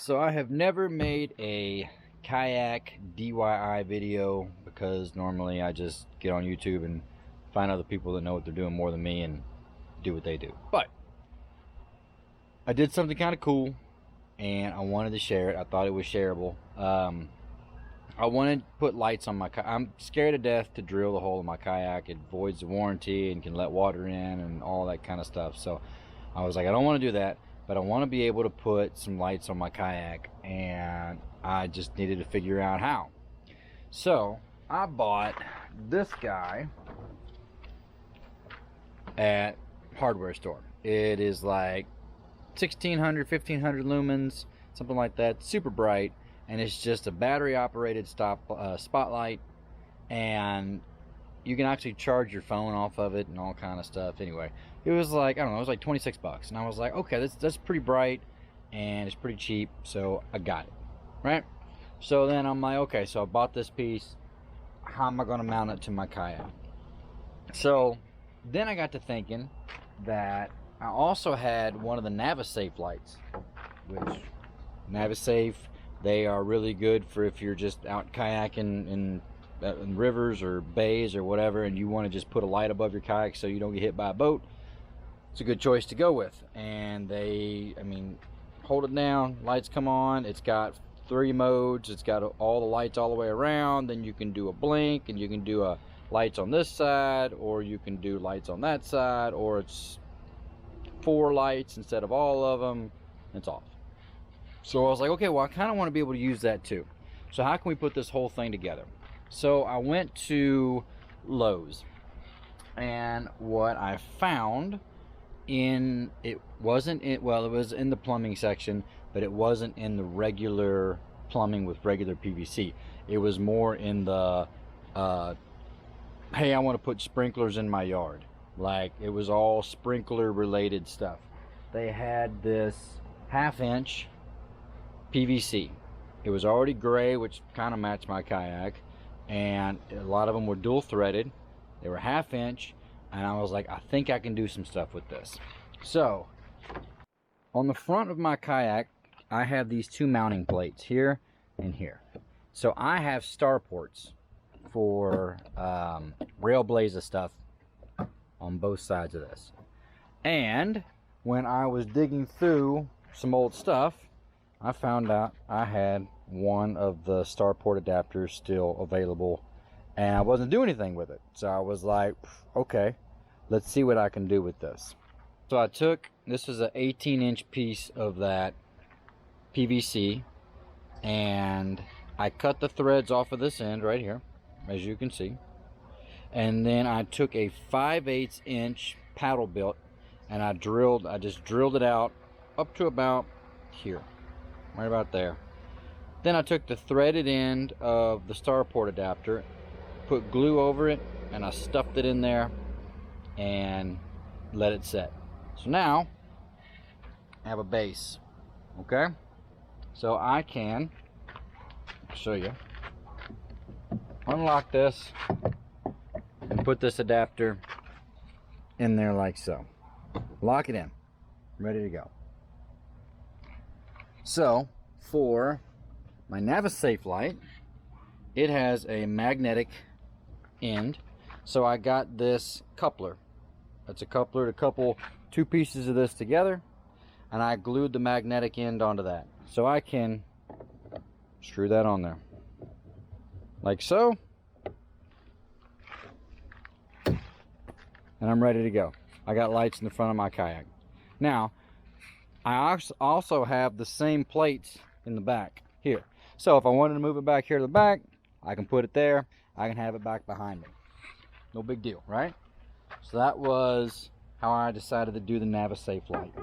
So I have never made a kayak DIY video because normally I just get on YouTube and find other people that know what they're doing more than me and do what they do. But I did something kind of cool and I wanted to share it. I thought it was shareable. I wanted to put lights on my kayak. I'm scared to death to drill the hole in my kayak. It voids the warranty and can let water in and all that kind of stuff. So I was like, I don't want to do that, but I want to be able to put some lights on my kayak, and I just needed to figure out how. So I bought this guy at hardware store. It is like 1600, 1500 lumens, something like that, super bright, and it's just a battery operated spotlight, and you can actually charge your phone off of it and all kind of stuff. Anyway, it was like, I don't know, it was like 26 bucks, and I was like, okay, that's pretty bright and it's pretty cheap, so I got it, right? So then I'm like, okay, so I bought this piece, how am I going to mount it to my kayak? So then I got to thinking that I also had one of the Navisafe lights, which Navisafe, they are really good for if you're just out kayaking in rivers or bays or whatever, and you want to just put a light above your kayak so you don't get hit by a boat. It's a good choice to go with. And they, I mean, hold it down, lights come on. It's got 3 modes. It's got all the lights all the way around. Then you can do a blink, and you can do a lights on this side, or you can do lights on that side, or it's 4 lights instead of all of them. It's off. So I was like, okay, well, I kind of want to be able to use that too. So how can we put this whole thing together? So I went to Lowe's, and what I found it was in the plumbing section, but it wasn't in the regular plumbing with regular PVC. It was more in the hey, I want to put sprinklers in my yard. Like, it was all sprinkler related stuff. They had this 1/2 inch PVC. It was already gray, which kind of matched my kayak, and a lot of them were dual threaded. They were 1/2 inch, and I was like, I think I can do some stuff with this. So on the front of my kayak, I have these 2 mounting plates here and here. So I have star ports for Railblaza stuff on both sides of this. And when I was digging through some old stuff, I found out I had one of the Starport adapters still available, and I wasn't doing anything with it. So I was like, okay, let's see what I can do with this. So I took, this is an 18-inch piece of that PVC, and I cut the threads off of this end right here, as you can see. And then I took a 5/8 inch paddle bit, and I just drilled it out up to about here. Right about there. Then I took the threaded end of the Starport adapter, put glue over it, and I stuffed it in there and let it set. So now I have a base. Okay, so I can show you, unlock this and put this adapter in there like so. Lock it in, ready to go. So for my Navisafe light, it has a magnetic end, so I got this coupler. That's a coupler to couple 2 pieces of this together, and I glued the magnetic end onto that, so I can screw that on there like so, and I'm ready to go. I got lights in the front of my kayak. Now I also have the same plates in the back here. So if I wanted to move it back here to the back, I can put it there. I can have it back behind me. No big deal, right? So that was how I decided to do the Navisafe light.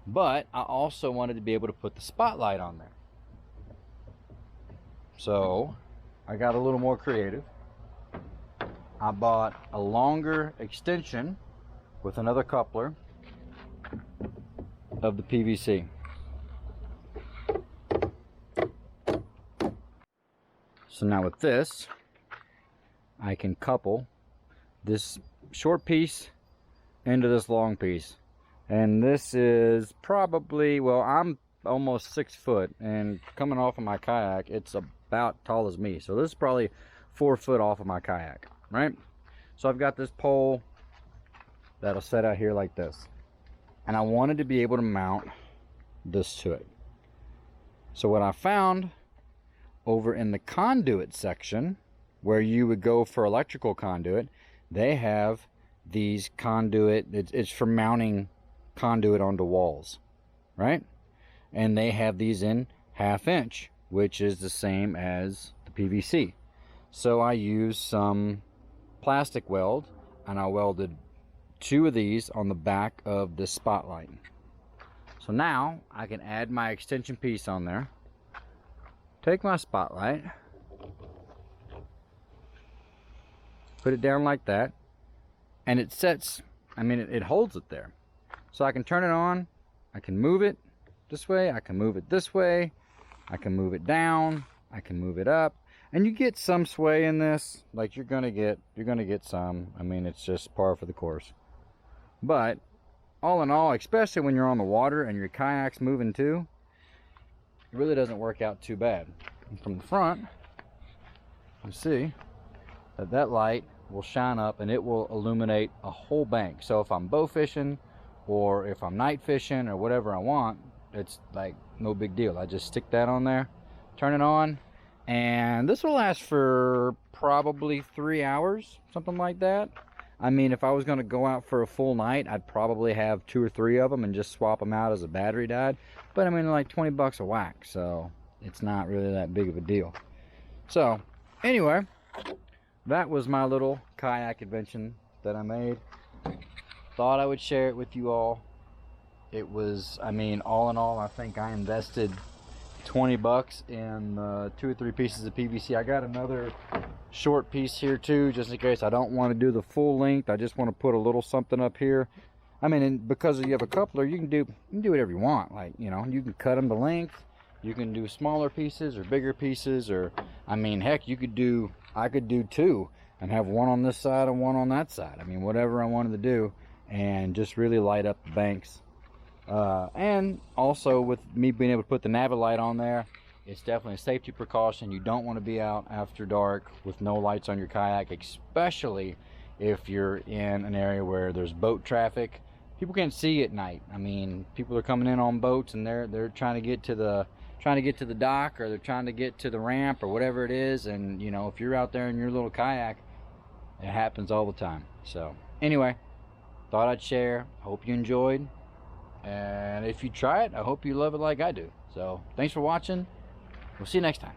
But I also wanted to be able to put the spotlight on there. So I got a little more creative. I bought a longer extension with another coupler of the PVC. So now with this, I can couple this short piece into this long piece, and this is probably, well, I'm almost 6 foot, and coming off of my kayak, it's about tall as me. So this is probably 4 foot off of my kayak, right? So I've got this pole that'll set out here like this, and I wanted to be able to mount this to it. So what I found over in the conduit section, where you would go for electrical conduit, they have these conduit, it's for mounting conduit onto walls, right? And they have these in 1/2 inch, which is the same as the PVC. So I used some plastic weld, and I welded 2 of these on the back of the spotlight. So now I can add my extension piece on there, take my spotlight, put it down like that, and it sets, I mean, it holds it there. So I can turn it on, I can move it this way, I can move it this way, I can move it down, I can move it up, and you get some sway in this, like you're gonna get some. I mean, it's just par for the course. But all in all, especially when you're on the water and your kayak's moving too, it really doesn't work out too bad. And from the front, you see that light will shine up and it will illuminate a whole bank. So if I'm bow fishing or if I'm night fishing or whatever I want, it's like no big deal. I just stick that on there, turn it on, and this will last for probably 3 hours, something like that. I mean, if I was going to go out for a full night, I'd probably have 2 or 3 of them and just swap them out as a battery died. But I mean, like 20 bucks a whack, so it's not really that big of a deal. So anyway, that was my little kayak invention that I made. Thought I would share it with you all. It was, I mean, all in all, I think I invested 20 bucks in 2 or 3 pieces of PVC. I got another short piece here too, just in case I don't want to do the full length. I just want to put a little something up here. I mean, and because you have a coupler, you can do whatever you want. Like, you know, you can cut them to length. You can do smaller pieces or bigger pieces, or I mean, heck, I could do 2 and have one on this side and one on that side. I mean, whatever I wanted to do, and just really light up the banks. And also with me being able to put the Navilight on there, it's definitely a safety precaution. You don't want to be out after dark with no lights on your kayak, especially if you're in an area where there's boat traffic. People can't see at night. I mean, people are coming in on boats and they're trying to get to the dock, or they're trying to get to the ramp or whatever it is, and you know, if you're out there in your little kayak, it happens all the time. So anyway, thought I'd share. Hope you enjoyed, and if you try it, I hope you love it like I do. So thanks for watching. We'll see you next time.